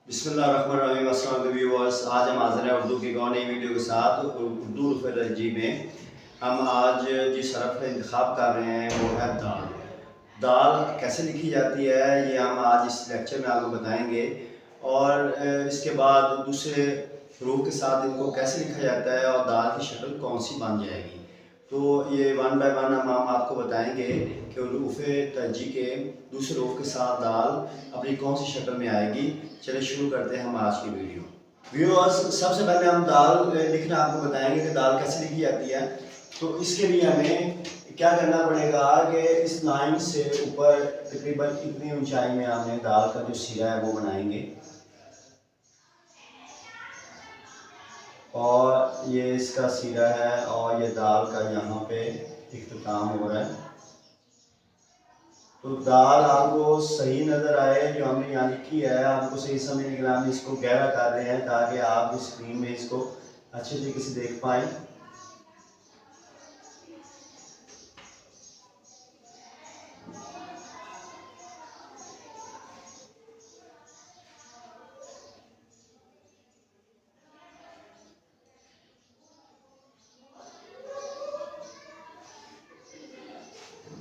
बिस्मिल्लाहिर्रहमानिर्रहीम। अस्सलाम वालेकुम व्यूअर्स, आज हम हाजिर हैं उर्दू की एक और नई वीडियो के साथ। उर्दू रजी में हम आज जिस हरफ का इंतखाब कर रहे हैं वो है दाल। दाल कैसे लिखी जाती है ये हम आज इस लेक्चर में आपको बताएंगे, और इसके बाद दूसरे हरूफ के साथ इनको कैसे लिखा जाता है और दाल की शक्ल कौन सी बन जाएगी। तो ये वन बाय वन हम आपको बताएंगे कि हरूफ तरजी के दूसरे हरूफ के साथ दाल अपनी कौन सी शक्ल में आएगी। चलिए शुरू करते हैं हम आज की वीडियो। व्यूअर्स, सबसे पहले हम दाल लिखना आपको बताएंगे कि दाल कैसे लिखी जाती है। तो इसके लिए हमें क्या करना पड़ेगा कि इस लाइन से ऊपर तकरीबन इतनी ऊंचाई में हमने दाल का जो सिरा है वो बनाएंगे, और ये इसका सिरा है और ये दाल का यहाँ पे इख्तिताम हो रहा है। तो दाल आपको सही नज़र आए जो हमने यहाँ लिखी है, आपको सही समझने के लिए हम इसको गहरा कर रहे हैं ताकि आप स्क्रीन में इसको अच्छे तरीके से देख पाएँ।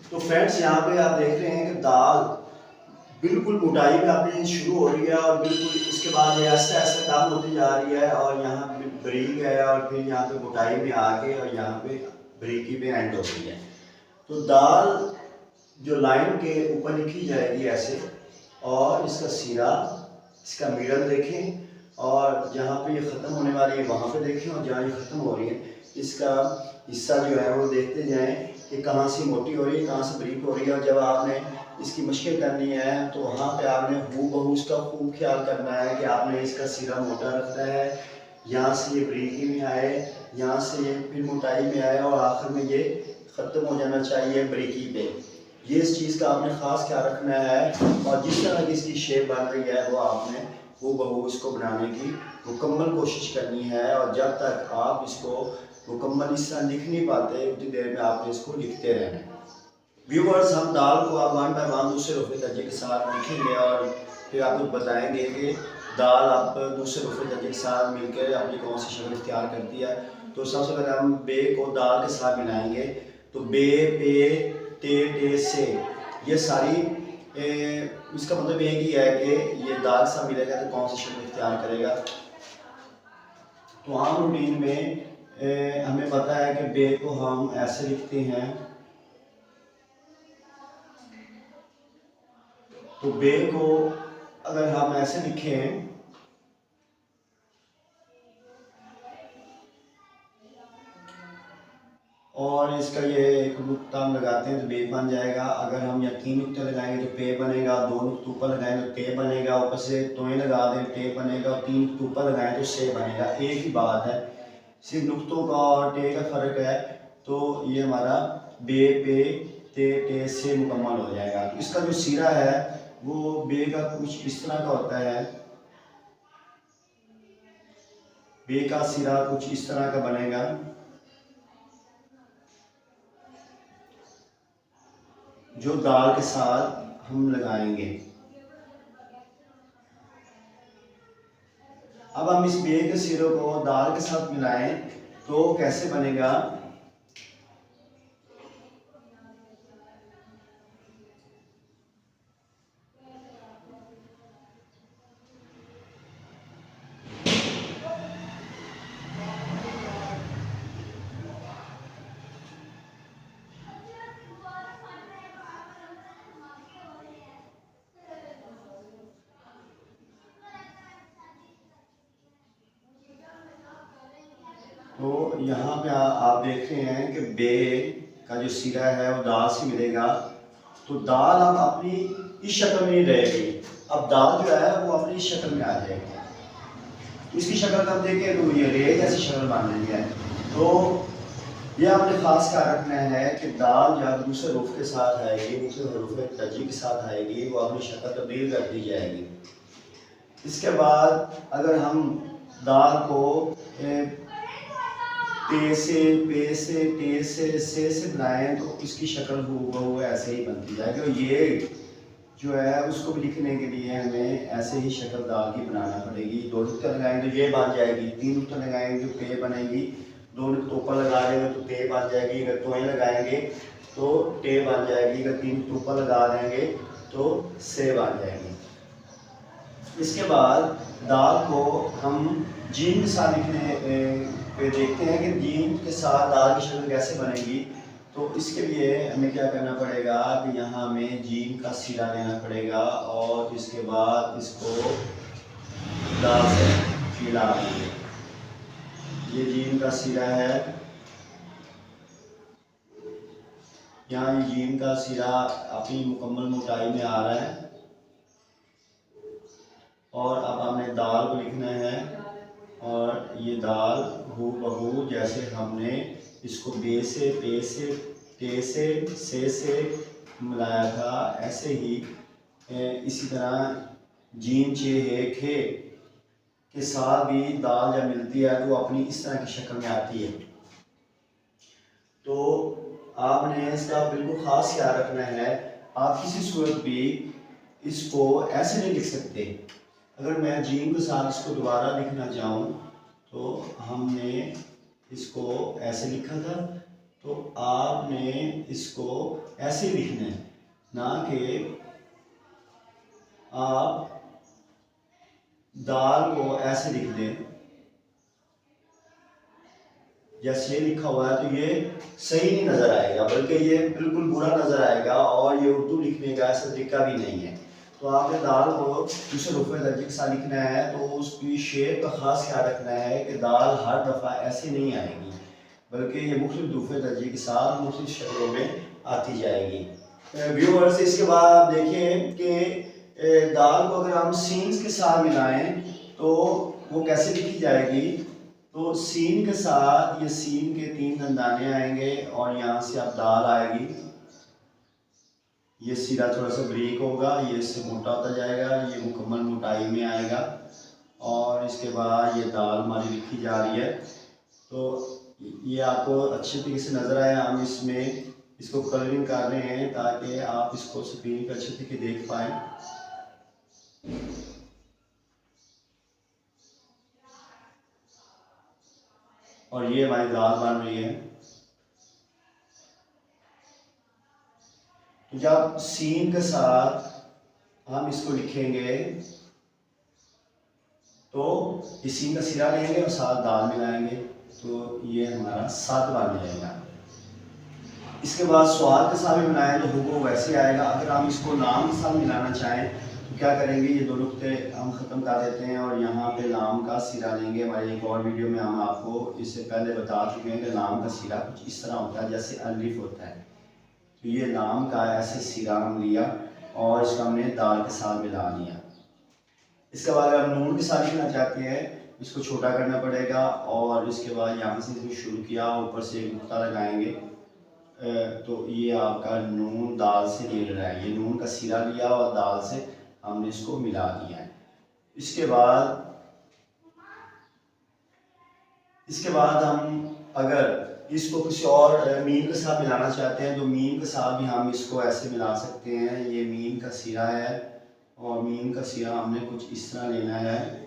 तो फ्रेंड्स, यहाँ पे आप देख रहे हैं कि दाल बिल्कुल मोटाई में अपनी शुरू हो रही है और बिल्कुल इसके बाद ऐसे ऐसे कम होती जा रही है, और यहाँ बारीक है और फिर यहाँ पे मोटाई में आके और यहाँ पे बारीकी पे एंड होती है। तो दाल जो लाइन के ऊपर लिखी जाएगी ऐसे, और इसका सिरा, इसका मिडल देखें, और जहाँ पे ये ख़त्म होने वाली है वहाँ पे देखें, और जहाँ ये ख़त्म हो रही है इसका हिस्सा जो है वो देखते जाएं कि कहाँ से मोटी हो रही है, कहाँ से बारीक हो रही है। और जब आपने इसकी मशक़ करनी है तो वहाँ पे आपने हूबहू इसका खूब ख्याल करना है कि आपने इसका सिरा मोटा रखना है, यहाँ से ये बारीकी में आए, यहाँ से ये फिर मोटाई में आए, और आखिर में ये ख़त्म हो जाना चाहिए बारीकी पे। ये इस चीज़ का आपने ख़ास ख्याल रखना है, और जिस तरह की इसकी शेप बन रही है वो आपने हूबहू इसको बनाने की मुकम्मल कोशिश करनी है। और जब तक आप इसको मुकम्मल इस तरह लिख नहीं पाते उतनी देर में आपने इसको लिखते रहना है। व्यूअर्स, हम दाल को आप वन बाय वन दूसरे रुफ़े दर्जे के साथ लिखेंगे और फिर आपको बताएंगे कि दाल आप दूसरे रुफ़े दर्जे के साथ मिलकर अपनी कौन सी शक्ल इख्तियार करती है। तो सबसे पहले हम बे को दाल के साथ मिलाएंगे। तो बे, पे, ते, टे, से, ये सारी इसका मतलब एक ही है कि ये दाल सा मिलेगा तो कौन सी शक्ल इख्तियार करेगा। तो आम रूटीन में हमें पता है कि बे को हम ऐसे लिखते हैं। तो बे को अगर हम ऐसे लिखें और इसका ये एक नुक्ता हम लगाते हैं तो बे बन जाएगा। अगर हम या 3 नुक्ते लगाएंगे तो पे बनेगा, 2 नुक्ते ऊपर लगाएंगे तो ते बनेगा, ऊपर से तोएं लगा दें टे बनेगा, और 3 नुक्ते ऊपर लगाएं तो से बनेगा। एक ही बात है, सिर्फ नुक्तों का और टे का फ़र्क है। तो ये हमारा बे, पे, ते, टे, से मुकम्मल हो जाएगा। तो इसका जो सिरा है वो बे का कुछ इस तरह का होता है। बे का सिरा कुछ इस तरह का बनेगा। जो दाल के साथ हम लगाएंगे। अब हम इस बे के सिरों को दाल के साथ मिलाएं तो कैसे बनेगा। तो यहाँ पे आप देख रहे हैं कि बे का जो सिरा है वो दाल से मिलेगा। तो दाल अब अपनी इस शक्ल में नहीं रहेगी, अब दाल जो है वो अपनी इस शक्ल में आ जाएगी। तो इसकी शक्ल कब देखें तो ये रे जैसी शक्ल बन रही है। तो ये आपने खास ख्याल रखना है कि दाल जब दूसरे हरूफ के साथ आएगी, दूसरे हरूफ तरजीह के साथ आएगी, वो अपनी शक्ल तब्दील कर दी जाएगी। इसके बाद अगर हम दाल को पे से, पे से, टे से बनाएं तो इसकी शक्ल हूबहू ऐसे ही बनती जाएगी। और ये जो है उसको भी लिखने के लिए हमें ऐसे ही शक्ल दाल की बनाना पड़ेगी। 2 नुक्ता लगाएंगे तो ये बन जाएगी, 3 नुक्ता लगाएंगे तो पे बनेगी, 2 नुक्ता ऊपर लगा देंगे तो ते बन जाएगी, अगर तोएं लगाएंगे तो टे बन जाएगी, अगर 3 नुक्ता ऊपर लगा देंगे तो से बन जाएगी। इसके बाद दाल को हम जीन के साथ लिखने पे देखते हैं कि जीन के साथ दाल की शक्ल कैसे बनेगी। तो इसके लिए हमें क्या करना पड़ेगा कि यहाँ हमें जीन का सिरा लेना पड़ेगा और इसके बाद इसको दाल से मिला देंगे। ये जीन का सिरा है, यहाँ ये जीन का सिरा अपनी मुकम्मल मोटाई में आ रहा है। और अब हमने दाल को लिखना है और ये दाल हूबहू जैसे हमने इसको बे से पे से टे से मिलाया था, ऐसे ही इसी तरह जीन चे है खे के साथ भी दाल जब मिलती है तो अपनी इस तरह की शक्ल में आती है। तो आपने इसका बिल्कुल ख़ास ख्याल रखना है, आप किसी सूरत भी इसको ऐसे नहीं लिख सकते। अगर मैं जीन के साथ इसको दोबारा लिखना चाहूँ तो हमने इसको ऐसे लिखा था, तो आपने इसको ऐसे लिखना है, ना कि आप दाल को ऐसे लिख दें जैसे ये लिखा हुआ है, तो ये सही नहीं नज़र आएगा, बल्कि ये बिल्कुल बुरा नज़र आएगा और ये उर्दू लिखने का ऐसा तरीका भी नहीं है। तो आपने दाल को दूसरे रुफ़े दर्जे के साथ लिखना है तो उसकी शेप का ख़ास ख्याल रखना है कि दाल हर दफ़ा ऐसे नहीं आएगी, बल्कि ये मुख्तलिफ रुफ़े दर्जे के साथ मुख्तलिफ शक्लों में आती जाएगी। व्यूअर्स, इसके बाद आप देखें कि दाल को अगर हम सीन्स के साथ मिलाएं तो वो कैसे लिखी जाएगी। तो सीन के साथ ये सीन के 3 दंदाने आएंगे और यहाँ से अब दाल आएगी। ये सीधा थोड़ा सा ब्रेक होगा, ये इससे मोटा होता जाएगा, ये मुकम्मल मोटाई में आएगा और इसके बाद ये दाल हमारी लिखी जा रही है। तो ये आपको अच्छे तरीके से नज़र आया। हम इसमें इसको कलरिंग कर रहे हैं ताकि आप इसको स्क्रीन पर अच्छे तरीके देख पाएँ। और ये हमारी दाल बन रही है। जब सीन के साथ हम इसको लिखेंगे तो इस सीन का सिरा लेंगे और साथ दाल मिलाएंगे तो ये हमारा साथ बन जाएगा। इसके बाद स्वाद के साथ भी बनाएं तो हुबहू वैसे आएगा। अगर हम इसको नाम के साथ मिलाना चाहें तो क्या करेंगे, ये 2 नुक्ते हम ख़त्म कर देते हैं और यहाँ पे लाम का सिरा लेंगे। हमारी एक और वीडियो में हम आपको इससे पहले बता चुके हैं कि लाम का सिरा कुछ इस तरह होता है जैसे अलिफ होता है। तो ये लाम का ऐसे सिरा हम लिया और इसको हमने दाल के साथ मिला लिया। इसके बाद अगर हम नून के साथ लिखना चाहते हैं इसको छोटा करना पड़ेगा और इसके बाद यहाँ से इसको शुरू किया, ऊपर से एक नुक्ता लगाएंगे तो ये आपका नून दाल से ले रहा है। ये नून का सिरा लिया और दाल से हमने इसको मिला दिया है। इसके बाद हम अगर इसको किसी और मीन के साथ मिलाना चाहते हैं तो मीन के साथ भी हम इसको ऐसे मिला सकते हैं। ये मीन का सिरा है और मीन का सिरा हमने कुछ इस तरह लेना है।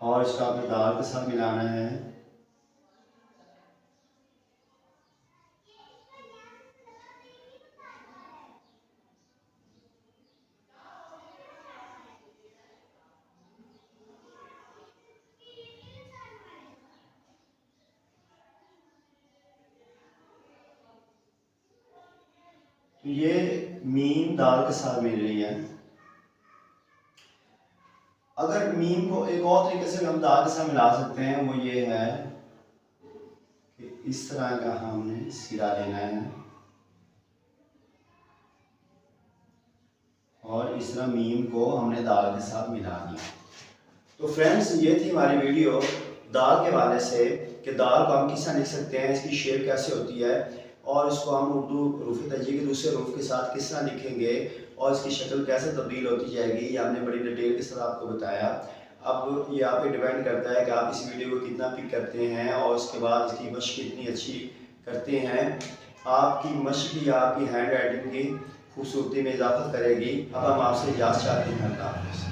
और इसका अपने दाल के साथ मिलाना है। ये मीम दाल के साथ मिल रही है। अगर मीम को एक और तरीके से हम दाल के साथ मिला सकते हैं, वो ये है कि इस तरह का हमने सिरा लेना है और इस तरह मीम को हमने दाल के साथ मिला दिया। तो फ्रेंड्स, ये थी हमारी वीडियो दाल के हवाले से कि दाल को हम किस तरह लिख सकते हैं, इसकी शेप कैसे होती है और इसको हम उर्दू रूफ़ तहजीक के दूसरे रूफ़ के साथ किस तरह लिखेंगे और इसकी शक्ल कैसे तब्दील होती जाएगी, ये हमने बड़ी डिटेल के साथ आपको बताया। अब ये आप पे डिपेंड करता है कि आप इस वीडियो को कितना पिक करते हैं और उसके बाद इसकी मशक कितनी अच्छी करते हैं। आपकी मशक ही आपकी हैंड राइटिंग की खूबसूरती में इजाफा करेगी। अब हम आपसे इजाज़त चाहते हैं। अल्लाह हाफ़िज़।